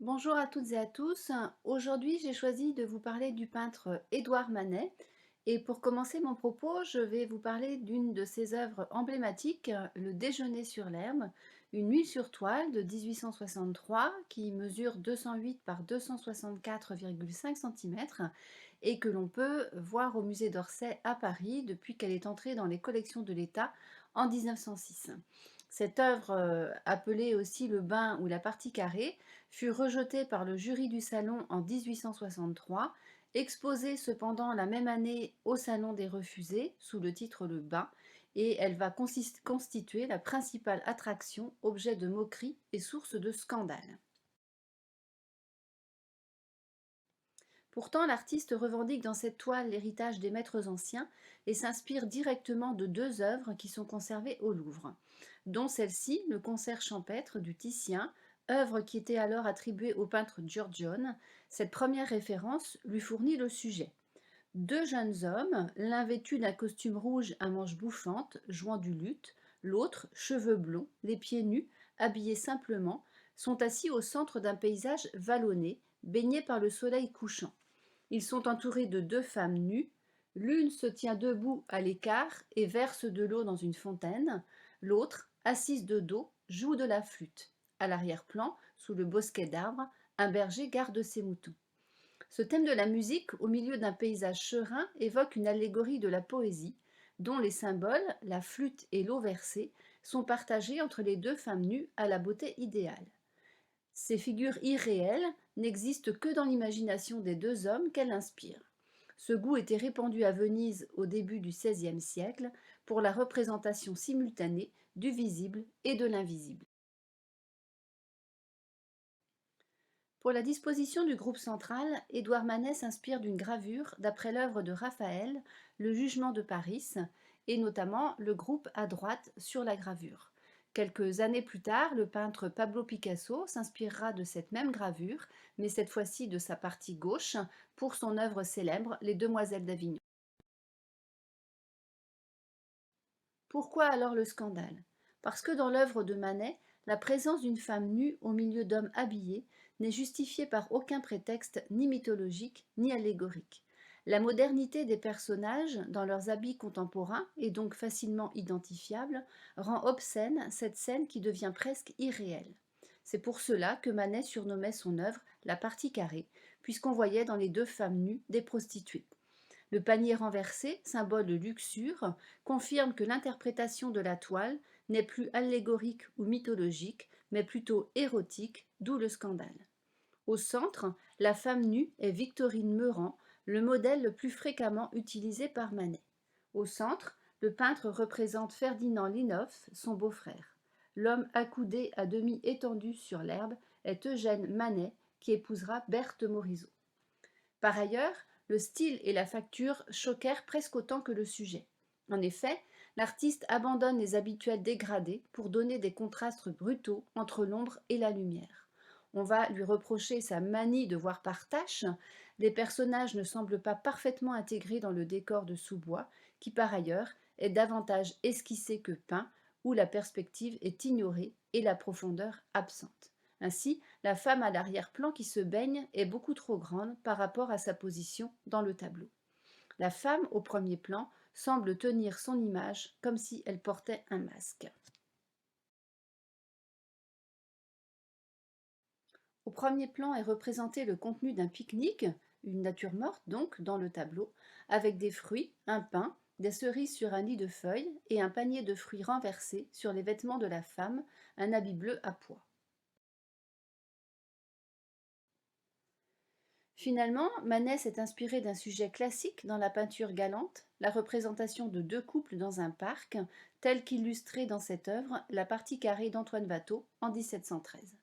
Bonjour à toutes et à tous. Aujourd'hui, j'ai choisi de vous parler du peintre Édouard Manet. Et pour commencer mon propos, je vais vous parler d'une de ses œuvres emblématiques, Le Déjeuner sur l'herbe, une huile sur toile de 1863 qui mesure 208 par 264,5 cm et que l'on peut voir au musée d'Orsay à Paris depuis qu'elle est entrée dans les collections de l'État en 1906. Cette œuvre, appelée aussi le bain ou la partie carrée, fut rejetée par le jury du Salon en 1863, exposée cependant la même année au Salon des Refusés sous le titre Le Bain, et elle va constituer la principale attraction, objet de moquerie et source de scandale. Pourtant, l'artiste revendique dans cette toile l'héritage des maîtres anciens et s'inspire directement de deux œuvres qui sont conservées au Louvre, dont celle-ci, le Concert champêtre du Titien, œuvre qui était alors attribuée au peintre Giorgione. Cette première référence lui fournit le sujet. Deux jeunes hommes, l'un vêtu d'un costume rouge à manches bouffantes, jouant du luth, l'autre, cheveux blonds, les pieds nus, habillés simplement, sont assis au centre d'un paysage vallonné, baigné par le soleil couchant. Ils sont entourés de deux femmes nues. L'une se tient debout à l'écart et verse de l'eau dans une fontaine. L'autre, assise de dos, joue de la flûte. À l'arrière-plan, sous le bosquet d'arbres, un berger garde ses moutons. Ce thème de la musique, au milieu d'un paysage serein, évoque une allégorie de la poésie, dont les symboles, la flûte et l'eau versée, sont partagés entre les deux femmes nues à la beauté idéale. Ces figures irréelles n'existent que dans l'imagination des deux hommes qu'elles inspirent. Ce goût était répandu à Venise au début du XVIe siècle pour la représentation simultanée du visible et de l'invisible. Pour la disposition du groupe central, Édouard Manet s'inspire d'une gravure d'après l'œuvre de Raphaël, Le Jugement de Paris, et notamment le groupe à droite sur la gravure. Quelques années plus tard, le peintre Pablo Picasso s'inspirera de cette même gravure, mais cette fois-ci de sa partie gauche, pour son œuvre célèbre Les Demoiselles d'Avignon. Pourquoi alors le scandale? Parce que dans l'œuvre de Manet, la présence d'une femme nue au milieu d'hommes habillés n'est justifiée par aucun prétexte ni mythologique ni allégorique. La modernité des personnages dans leurs habits contemporains et donc facilement identifiables rend obscène cette scène qui devient presque irréelle. C'est pour cela que Manet surnommait son œuvre la partie carrée, puisqu'on voyait dans les deux femmes nues des prostituées. Le panier renversé, symbole de luxure, confirme que l'interprétation de la toile n'est plus allégorique ou mythologique, mais plutôt érotique, d'où le scandale. Au centre, la femme nue est Victorine Meurant, le modèle le plus fréquemment utilisé par Manet. Au centre, le peintre représente Ferdinand Linhoff, son beau-frère. L'homme accoudé à demi étendu sur l'herbe est Eugène Manet, qui épousera Berthe Morisot. Par ailleurs, le style et la facture choquèrent presque autant que le sujet. En effet, l'artiste abandonne les habituels dégradés pour donner des contrastes brutaux entre l'ombre et la lumière. On va lui reprocher sa manie de voir par tâches. Les personnages ne semblent pas parfaitement intégrés dans le décor de sous-bois, qui par ailleurs est davantage esquissé que peint, où la perspective est ignorée et la profondeur absente. Ainsi, la femme à l'arrière-plan qui se baigne est beaucoup trop grande par rapport à sa position dans le tableau. La femme au premier plan semble tenir son image comme si elle portait un masque. Au premier plan est représenté le contenu d'un pique-nique, une nature morte donc, dans le tableau, avec des fruits, un pain, des cerises sur un lit de feuilles et un panier de fruits renversé sur les vêtements de la femme, un habit bleu à pois. Finalement, Manet s'est inspiré d'un sujet classique dans la peinture galante, la représentation de deux couples dans un parc, tel qu'illustré dans cette œuvre La partie carrée d'Antoine Watteau en 1713.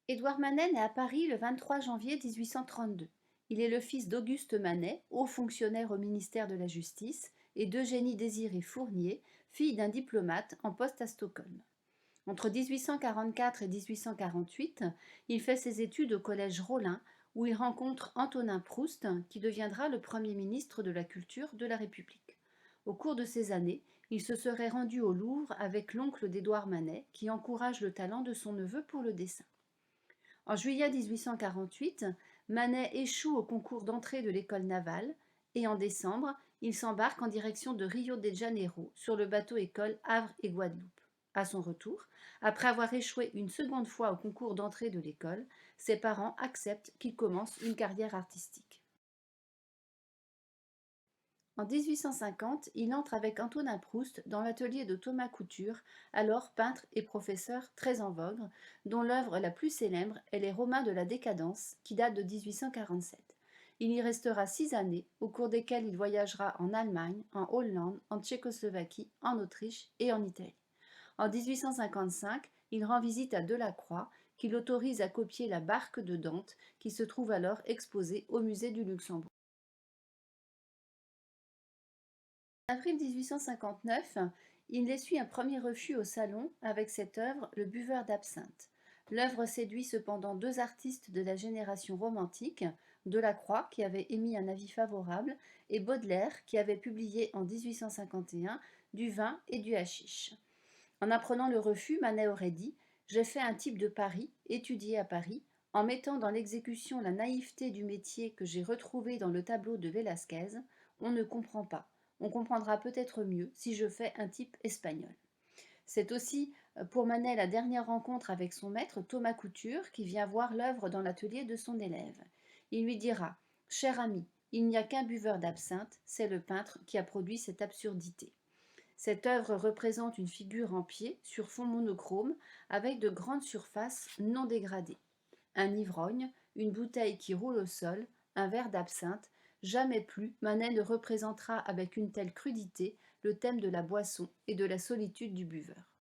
Édouard Manet naît à Paris le 23 janvier 1832. Il est le fils d'Auguste Manet, haut fonctionnaire au ministère de la Justice, et d'Eugénie Désirée Fournier, fille d'un diplomate en poste à Stockholm. Entre 1844 et 1848, il fait ses études au collège Rollin, où il rencontre Antonin Proust, qui deviendra le premier ministre de la Culture de la République. Au cours de ces années, Il se serait rendu au Louvre avec l'oncle d'Édouard Manet, qui encourage le talent de son neveu pour le dessin. En juillet 1848, Manet échoue au concours d'entrée de l'école navale et en décembre, il s'embarque en direction de Rio de Janeiro sur le bateau-école Havre et Guadeloupe. À son retour, après avoir échoué une seconde fois au concours d'entrée de l'école, ses parents acceptent qu'il commence une carrière artistique. En 1850, il entre avec Antonin Proust dans l'atelier de Thomas Couture, alors peintre et professeur très en vogue, dont l'œuvre la plus célèbre est Les Romains de la Décadence, qui date de 1847. Il y restera 6 années, au cours desquelles il voyagera en Allemagne, en Hollande, en Tchécoslovaquie, en Autriche et en Italie. En 1855, il rend visite à Delacroix, qui l'autorise à copier la Barque de Dante, qui se trouve alors exposée au musée du Luxembourg. En avril 1859, il essuie un premier refus au Salon avec cette œuvre Le buveur d'absinthe. L'œuvre séduit cependant deux artistes de la génération romantique, Delacroix, qui avait émis un avis favorable, et Baudelaire, qui avait publié en 1851 Du vin et du hashish. En apprenant le refus, Manet aurait dit « J'ai fait un type de Paris, étudié à Paris, en mettant dans l'exécution la naïveté du métier que j'ai retrouvé dans le tableau de Velázquez, on ne comprend pas. On comprendra peut-être mieux si je fais un type espagnol. » C'est aussi pour Manet la dernière rencontre avec son maître Thomas Couture qui vient voir l'œuvre dans l'atelier de son élève. Il lui dira « Cher ami, il n'y a qu'un buveur d'absinthe, c'est le peintre qui a produit cette absurdité. » Cette œuvre représente une figure en pied sur fond monochrome avec de grandes surfaces non dégradées. Un ivrogne, une bouteille qui roule au sol, un verre d'absinthe, jamais plus Manet ne représentera avec une telle crudité le thème de la boisson et de la solitude du buveur.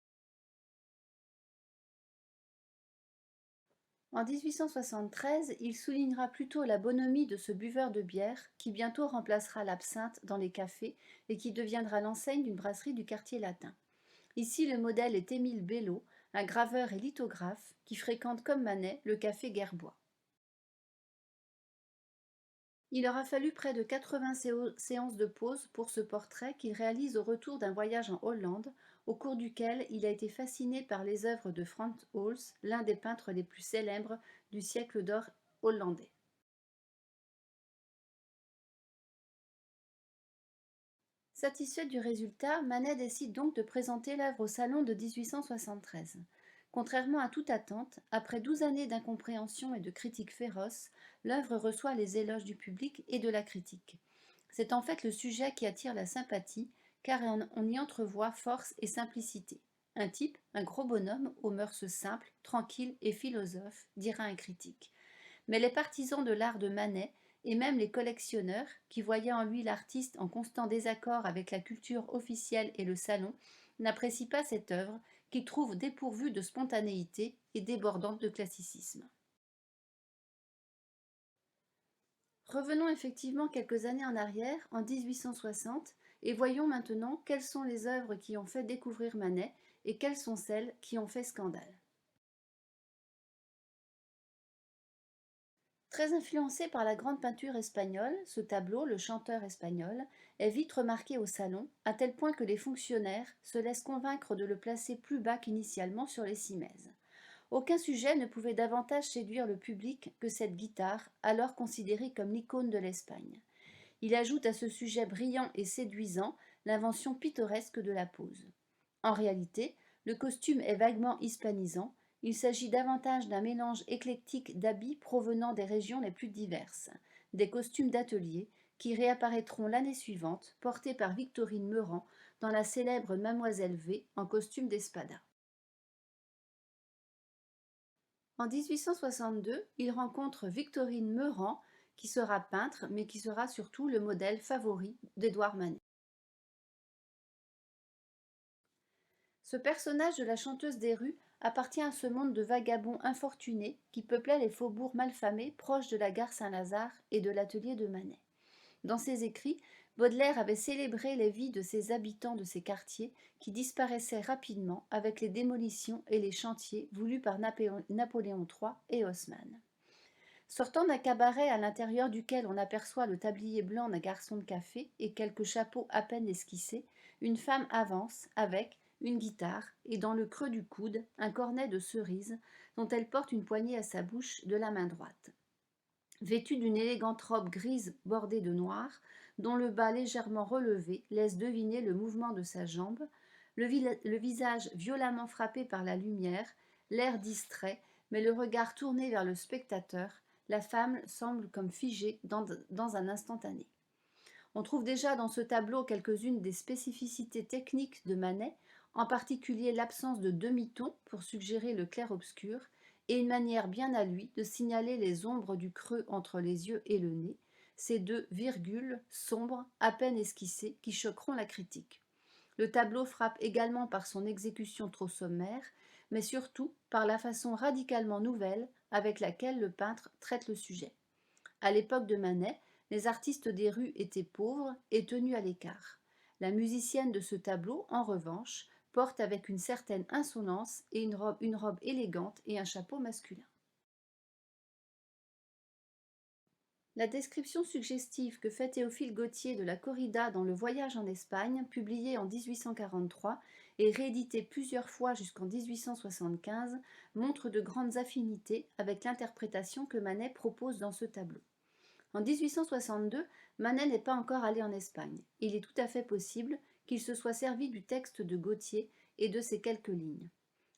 En 1873, il soulignera plutôt la bonhomie de ce buveur de bière qui bientôt remplacera l'absinthe dans les cafés et qui deviendra l'enseigne d'une brasserie du quartier latin. Ici, le modèle est Émile Bello, un graveur et lithographe qui fréquente comme Manet le café Gerbois. Il aura fallu près de 80 séances de pose pour ce portrait qu'il réalise au retour d'un voyage en Hollande, au cours duquel il a été fasciné par les œuvres de Frans Hals, l'un des peintres les plus célèbres du siècle d'or hollandais. Satisfait du résultat, Manet décide donc de présenter l'œuvre au Salon de 1873. Contrairement à toute attente, après 12 années d'incompréhension et de critiques féroces, l'œuvre reçoit les éloges du public et de la critique. C'est en fait le sujet qui attire la sympathie, car on y entrevoit force et simplicité. Un type, un gros bonhomme, aux mœurs simples, tranquilles et philosophes, dira un critique. Mais les partisans de l'art de Manet, et même les collectionneurs, qui voyaient en lui l'artiste en constant désaccord avec la culture officielle et le salon, n'apprécient pas cette œuvre, qu'ils trouvent dépourvue de spontanéité et débordante de classicisme. Revenons effectivement quelques années en arrière, en 1860, et voyons maintenant quelles sont les œuvres qui ont fait découvrir Manet et quelles sont celles qui ont fait scandale. Très influencé par la grande peinture espagnole, ce tableau, Le chanteur espagnol, est vite remarqué au salon, à tel point que les fonctionnaires se laissent convaincre de le placer plus bas qu'initialement sur les cimaises. Aucun sujet ne pouvait davantage séduire le public que cette guitare, alors considérée comme l'icône de l'Espagne. Il ajoute à ce sujet brillant et séduisant l'invention pittoresque de la pose. En réalité, le costume est vaguement hispanisant, il s'agit davantage d'un mélange éclectique d'habits provenant des régions les plus diverses, des costumes d'atelier qui réapparaîtront l'année suivante, portés par Victorine Meurant dans la célèbre Mademoiselle V en costume d'espada. En 1862, il rencontre Victorine Meurant, qui sera peintre, mais qui sera surtout le modèle favori d'Édouard Manet. Ce personnage de la chanteuse des rues appartient à ce monde de vagabonds infortunés qui peuplait les faubourgs malfamés proches de la gare Saint-Lazare et de l'atelier de Manet. Dans ses écrits, Baudelaire avait célébré les vies de ces habitants de ces quartiers qui disparaissaient rapidement avec les démolitions et les chantiers voulus par Napoléon III et Haussmann. Sortant d'un cabaret à l'intérieur duquel on aperçoit le tablier blanc d'un garçon de café et quelques chapeaux à peine esquissés, une femme avance avec une guitare et dans le creux du coude un cornet de cerises dont elle porte une poignée à sa bouche de la main droite. Vêtue d'une élégante robe grise bordée de noir, dont le bas légèrement relevé laisse deviner le mouvement de sa jambe, le visage violemment frappé par la lumière, l'air distrait, mais le regard tourné vers le spectateur, la femme semble comme figée dans un instantané. On trouve déjà dans ce tableau quelques-unes des spécificités techniques de Manet, en particulier l'absence de demi-ton pour suggérer le clair-obscur, et une manière bien à lui de signaler les ombres du creux entre les yeux et le nez, ces deux virgules sombres, à peine esquissées, qui choqueront la critique. Le tableau frappe également par son exécution trop sommaire, mais surtout par la façon radicalement nouvelle avec laquelle le peintre traite le sujet. À l'époque de Manet, les artistes des rues étaient pauvres et tenus à l'écart. La musicienne de ce tableau, en revanche, porte avec une certaine insolence et une robe élégante et un chapeau masculin. La description suggestive que fait Théophile Gautier de la corrida dans Le Voyage en Espagne, publié en 1843 et réédité plusieurs fois jusqu'en 1875, montre de grandes affinités avec l'interprétation que Manet propose dans ce tableau. En 1862, Manet n'est pas encore allé en Espagne. Il est tout à fait possible qu'il se soit servi du texte de Gautier et de ses quelques lignes.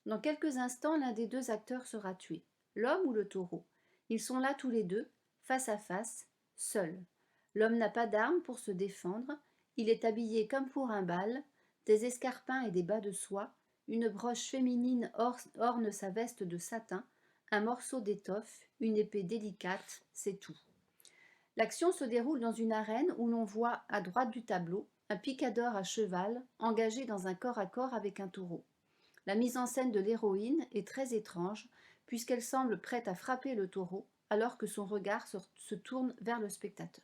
Dans quelques instants, l'un des deux acteurs sera tué, l'homme ou le taureau. Ils sont là tous les deux, face à face, seuls. L'homme n'a pas d'arme pour se défendre, il est habillé comme pour un bal, des escarpins et des bas de soie, une broche féminine orne sa veste de satin, un morceau d'étoffe, une épée délicate, c'est tout. L'action se déroule dans une arène où l'on voit, à droite du tableau, un picador à cheval engagé dans un corps à corps avec un taureau. La mise en scène de l'héroïne est très étrange, puisqu'elle semble prête à frapper le taureau, alors que son regard se tourne vers le spectateur.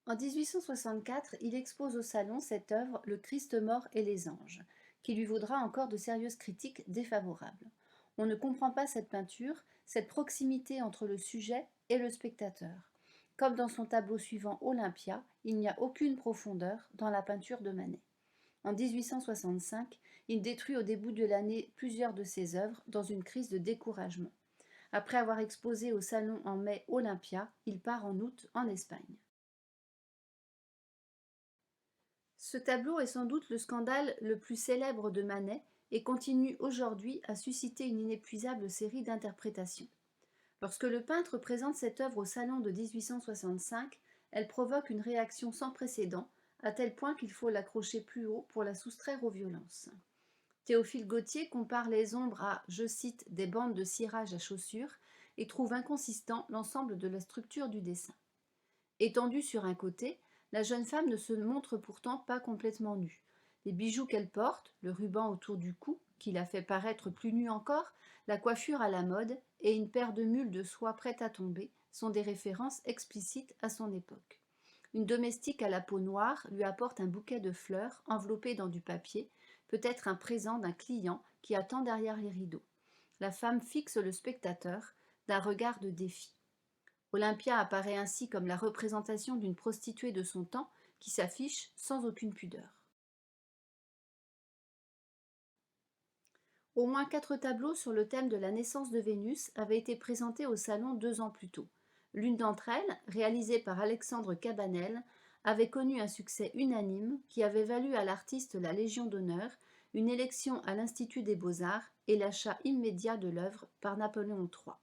En 1864, il expose au Salon cette œuvre Le Christ mort et les anges, qui lui vaudra encore de sérieuses critiques défavorables. On ne comprend pas cette peinture, cette proximité entre le sujet et le spectateur. Comme dans son tableau suivant Olympia, il n'y a aucune profondeur dans la peinture de Manet. En 1865, il détruit au début de l'année plusieurs de ses œuvres dans une crise de découragement. Après avoir exposé au Salon en mai Olympia, il part en août en Espagne. Ce tableau est sans doute le scandale le plus célèbre de Manet et continue aujourd'hui à susciter une inépuisable série d'interprétations. Lorsque le peintre présente cette œuvre au Salon de 1865, elle provoque une réaction sans précédent, à tel point qu'il faut l'accrocher plus haut pour la soustraire aux violences. Théophile Gautier compare les ombres à, je cite, des bandes de cirage à chaussures et trouve inconsistant l'ensemble de la structure du dessin. Étendue sur un côté, la jeune femme ne se montre pourtant pas complètement nue. Les bijoux qu'elle porte, le ruban autour du cou, qui la fait paraître plus nue encore, la coiffure à la mode et une paire de mules de soie prête à tomber sont des références explicites à son époque. Une domestique à la peau noire lui apporte un bouquet de fleurs enveloppé dans du papier, peut-être un présent d'un client qui attend derrière les rideaux. La femme fixe le spectateur d'un regard de défi. Olympia apparaît ainsi comme la représentation d'une prostituée de son temps qui s'affiche sans aucune pudeur. Au moins 4 tableaux sur le thème de la naissance de Vénus avaient été présentés au Salon 2 ans plus tôt. L'une d'entre elles, réalisée par Alexandre Cabanel, avait connu un succès unanime qui avait valu à l'artiste la Légion d'honneur, une élection à l'Institut des Beaux-Arts et l'achat immédiat de l'œuvre par Napoléon III.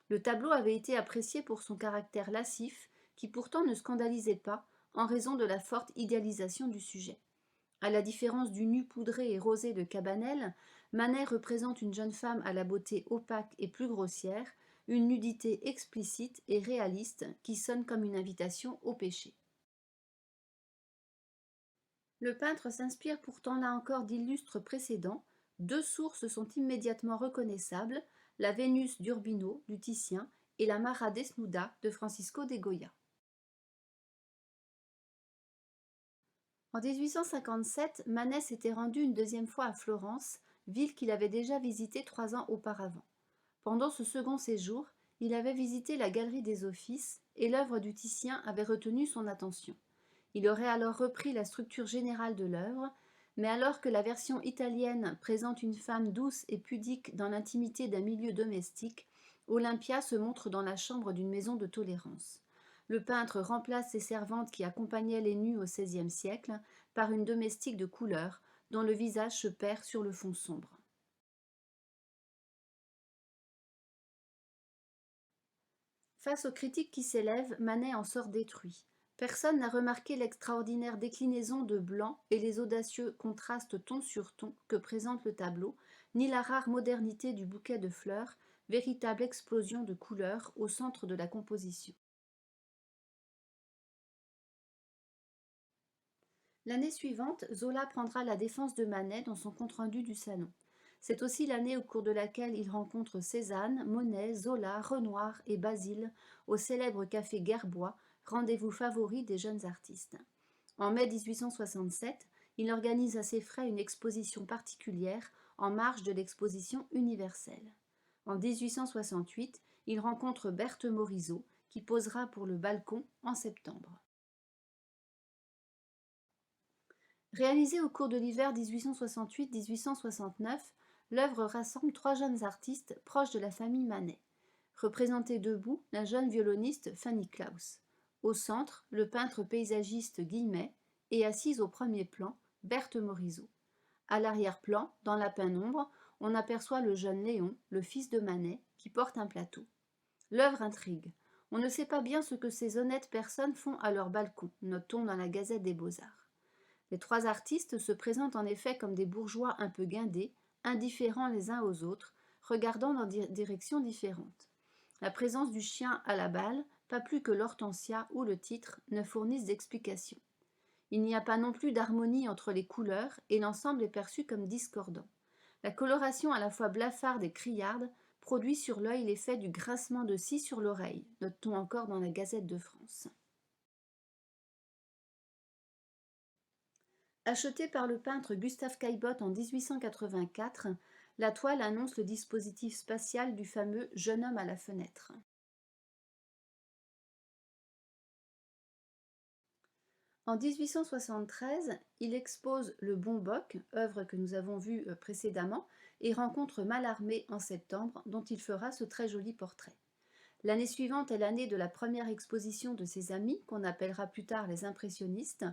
Le tableau avait été apprécié pour son caractère lascif, qui pourtant ne scandalisait pas en raison de la forte idéalisation du sujet. À la différence du nu poudré et rosé de Cabanel, Manet représente une jeune femme à la beauté opaque et plus grossière, une nudité explicite et réaliste qui sonne comme une invitation au péché. Le peintre s'inspire pourtant là encore d'illustres précédents. Deux sources sont immédiatement reconnaissables, la Vénus d'Urbino du Titien et la Mara Desnuda de Francisco de Goya. En 1857, Manet s'était rendu une deuxième fois à Florence ville qu'il avait déjà visitée 3 ans auparavant. Pendant ce second séjour, il avait visité la Galerie des Offices et l'œuvre du Titien avait retenu son attention. Il aurait alors repris la structure générale de l'œuvre, mais alors que la version italienne présente une femme douce et pudique dans l'intimité d'un milieu domestique, Olympia se montre dans la chambre d'une maison de tolérance. Le peintre remplace ces servantes qui accompagnaient les nus au XVIe siècle par une domestique de couleur, dont le visage se perd sur le fond sombre. Face aux critiques qui s'élèvent, Manet en sort détruit. Personne n'a remarqué l'extraordinaire déclinaison de blanc et les audacieux contrastes ton sur ton que présente le tableau, ni la rare modernité du bouquet de fleurs, véritable explosion de couleurs au centre de la composition. L'année suivante, Zola prendra la défense de Manet dans son compte-rendu du salon. C'est aussi l'année au cours de laquelle il rencontre Cézanne, Monet, Zola, Renoir et Basile au célèbre café Gerbois, rendez-vous favori des jeunes artistes. En mai 1867, il organise à ses frais une exposition particulière en marge de l'exposition universelle. En 1868, il rencontre Berthe Morisot, qui posera pour le balcon en septembre. Réalisée au cours de l'hiver 1868-1869, l'œuvre rassemble 3 jeunes artistes proches de la famille Manet. Représentée debout, la jeune violoniste Fanny Claus. Au centre, le peintre paysagiste Guillemet et assise au premier plan, Berthe Morisot. À l'arrière-plan, dans la pénombre, on aperçoit le jeune Léon, le fils de Manet, qui porte un plateau. L'œuvre intrigue. On ne sait pas bien ce que ces honnêtes personnes font à leur balcon, note-t-on dans la Gazette des Beaux-Arts. Les 3 artistes se présentent en effet comme des bourgeois un peu guindés, indifférents les uns aux autres, regardant dans des directions différentes. La présence du chien à la balle, pas plus que l'hortensia ou le titre, ne fournissent d'explication. Il n'y a pas non plus d'harmonie entre les couleurs et l'ensemble est perçu comme discordant. La coloration à la fois blafarde et criarde produit sur l'œil l'effet du grincement de scie sur l'oreille, note-t-on encore dans la Gazette de France. Achetée par le peintre Gustave Caillebotte en 1884, la toile annonce le dispositif spatial du fameux Jeune homme à la fenêtre. En 1873, il expose Le Bon Bock, œuvre que nous avons vue précédemment, et rencontre Mallarmé en septembre, dont il fera ce très joli portrait. L'année suivante est l'année de la première exposition de ses amis, qu'on appellera plus tard les impressionnistes.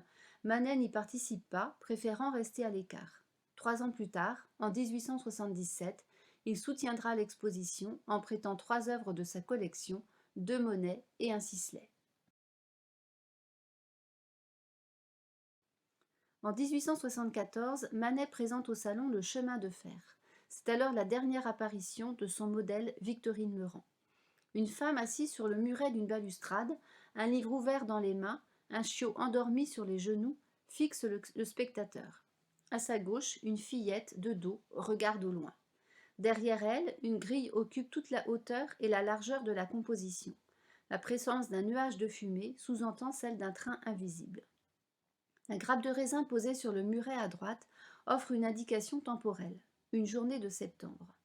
Manet n'y participe pas, préférant rester à l'écart. 3 ans plus tard, en 1877, il soutiendra l'exposition en prêtant 3 œuvres de sa collection, 2 Monet et un Sisley. En 1874, Manet présente au salon Le Chemin de fer. C'est alors la dernière apparition de son modèle Victorine Meurent. Une femme assise sur le muret d'une balustrade, un livre ouvert dans les mains, un chiot endormi sur les genoux, fixe le spectateur. À sa gauche, une fillette, de dos, regarde au loin. Derrière elle, une grille occupe toute la hauteur et la largeur de la composition. La présence d'un nuage de fumée sous-entend celle d'un train invisible. La grappe de raisin posée sur le muret à droite offre une indication temporelle, une journée de septembre.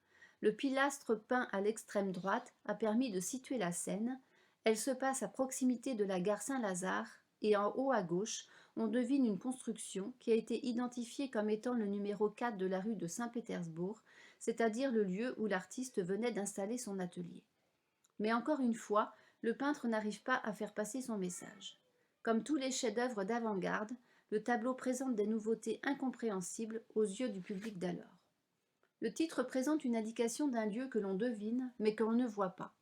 Le pilastre peint à l'extrême droite a permis de situer la scène. Elle se passe à proximité de la gare Saint-Lazare et en haut à gauche, on devine une construction qui a été identifiée comme étant le numéro 4 de la rue de Saint-Pétersbourg, c'est-à-dire le lieu où l'artiste venait d'installer son atelier. Mais encore une fois, le peintre n'arrive pas à faire passer son message. Comme tous les chefs-d'œuvre d'avant-garde, le tableau présente des nouveautés incompréhensibles aux yeux du public d'alors. Le titre présente une indication d'un lieu que l'on devine, mais que l'on ne voit pas.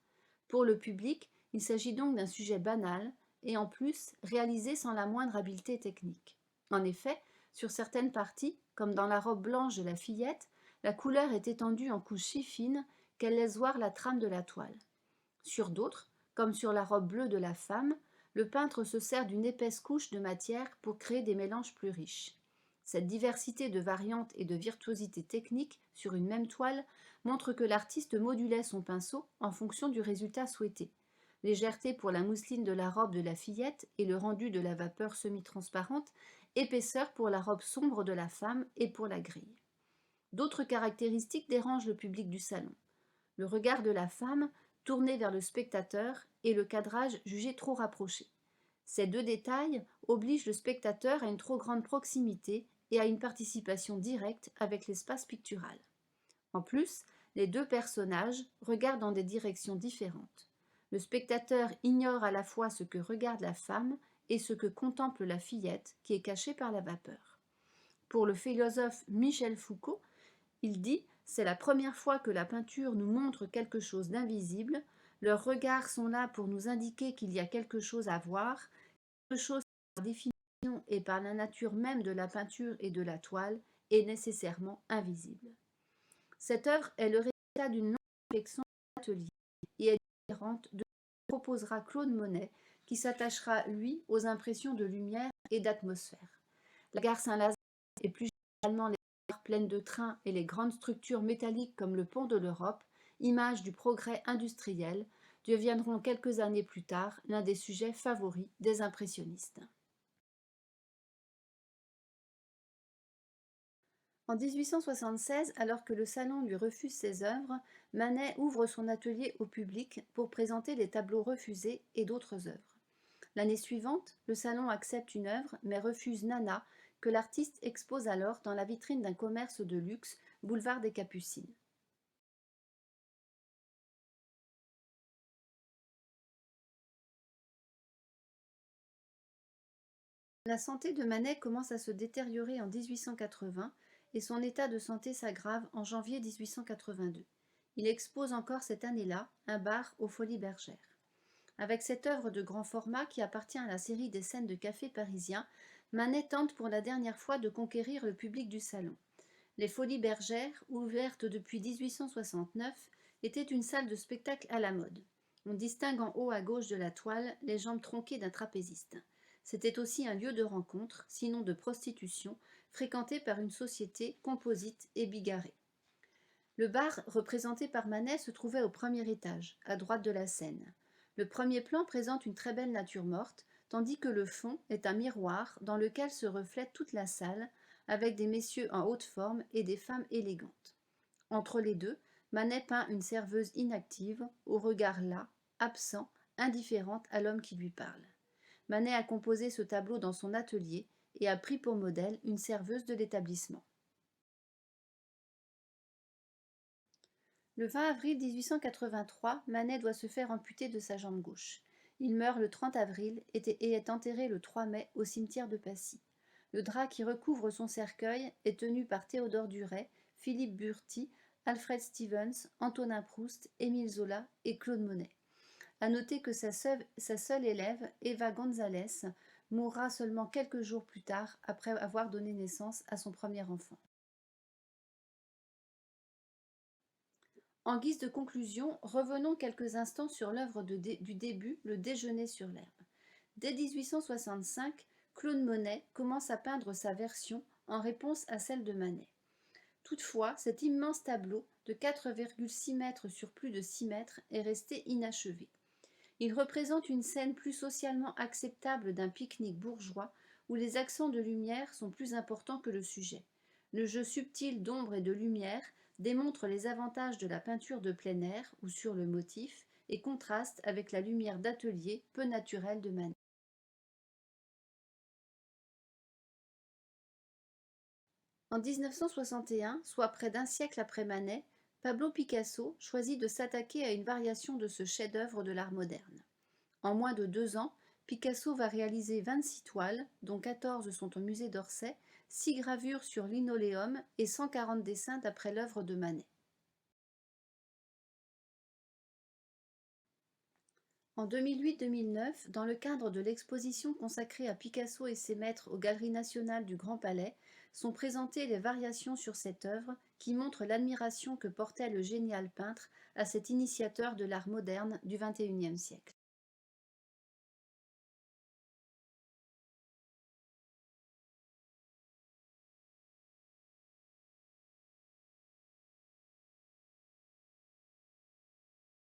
Pour le public, il s'agit donc d'un sujet banal, et en plus réalisé sans la moindre habileté technique. En effet, sur certaines parties, comme dans la robe blanche de la fillette, la couleur est étendue en couches si fines qu'elle laisse voir la trame de la toile. Sur d'autres, comme sur la robe bleue de la femme, le peintre se sert d'une épaisse couche de matière pour créer des mélanges plus riches. Cette diversité de variantes et de virtuosité technique sur une même toile montre que l'artiste modulait son pinceau en fonction du résultat souhaité. Légèreté pour la mousseline de la robe de la fillette et le rendu de la vapeur semi-transparente, épaisseur pour la robe sombre de la femme et pour la grille. D'autres caractéristiques dérangent le public du salon. Le regard de la femme, tourné vers le spectateur, et le cadrage jugé trop rapproché. Ces deux détails obligent le spectateur à une trop grande proximité et à une participation directe avec l'espace pictural. En plus, les deux personnages regardent dans des directions différentes. Le spectateur ignore à la fois ce que regarde la femme et ce que contemple la fillette qui est cachée par la vapeur. Pour le philosophe Michel Foucault, il dit « C'est la première fois que la peinture nous montre quelque chose d'invisible. Leurs regards sont là pour nous indiquer qu'il y a quelque chose à voir, quelque chose qui, par définition et par la nature même de la peinture et de la toile, est nécessairement invisible. » Cette œuvre est le résultat d'une longue réflexion d'atelier et est différente de ce que proposera Claude Monet, qui s'attachera, lui, aux impressions de lumière et d'atmosphère. La gare Saint-Lazare et plus généralement les gares pleines de trains et les grandes structures métalliques comme le pont de l'Europe, images du progrès industriel, deviendront quelques années plus tard l'un des sujets favoris des impressionnistes. En 1876, alors que le salon lui refuse ses œuvres, Manet ouvre son atelier au public pour présenter les tableaux refusés et d'autres œuvres. L'année suivante, le salon accepte une œuvre mais refuse Nana, que l'artiste expose alors dans la vitrine d'un commerce de luxe, boulevard des Capucines. La santé de Manet commence à se détériorer en 1880 et son état de santé s'aggrave en janvier 1882. Il expose encore cette année-là un bar aux Folies Bergères. Avec cette œuvre de grand format qui appartient à la série des scènes de café parisien, Manet tente pour la dernière fois de conquérir le public du salon. Les Folies Bergères, ouvertes depuis 1869, étaient une salle de spectacle à la mode. On distingue en haut à gauche de la toile les jambes tronquées d'un trapéziste. C'était aussi un lieu de rencontre, sinon de prostitution, fréquenté par une société composite et bigarrée. Le bar représenté par Manet se trouvait au premier étage, à droite de la scène. Le premier plan présente une très belle nature morte, tandis que le fond est un miroir dans lequel se reflète toute la salle, avec des messieurs en haute forme et des femmes élégantes. Entre les deux, Manet peint une serveuse inactive, au regard las, absent, indifférente à l'homme qui lui parle. Manet a composé ce tableau dans son atelier et a pris pour modèle une serveuse de l'établissement. Le 20 avril 1883, Manet doit se faire amputer de sa jambe gauche. Il meurt le 30 avril et est enterré le 3 mai au cimetière de Passy. Le drap qui recouvre son cercueil est tenu par Théodore Duret, Philippe Burti, Alfred Stevens, Antonin Proust, Émile Zola et Claude Monet. À noter que sa seule élève, Eva González, mourra seulement quelques jours plus tard après avoir donné naissance à son premier enfant. En guise de conclusion, revenons quelques instants sur l'œuvre du début, Le Déjeuner sur l'herbe. Dès 1865, Claude Monet commence à peindre sa version en réponse à celle de Manet. Toutefois, cet immense tableau de 4,6 mètres sur plus de 6 mètres est resté inachevé. Il représente une scène plus socialement acceptable d'un pique-nique bourgeois où les accents de lumière sont plus importants que le sujet. Le jeu subtil d'ombre et de lumière démontre les avantages de la peinture de plein air ou sur le motif et contraste avec la lumière d'atelier peu naturelle de Manet. En 1961, soit près d'un siècle après Manet, Pablo Picasso choisit de s'attaquer à une variation de ce chef-d'œuvre de l'art moderne. En moins de 2 ans, Picasso va réaliser 26 toiles, dont 14 sont au musée d'Orsay, 6 gravures sur linoléum et 140 dessins d'après l'œuvre de Manet. En 2008-2009, dans le cadre de l'exposition consacrée à Picasso et ses maîtres aux Galeries nationales du Grand Palais, sont présentées les variations sur cette œuvre qui montrent l'admiration que portait le génial peintre à cet initiateur de l'art moderne du XXIe siècle.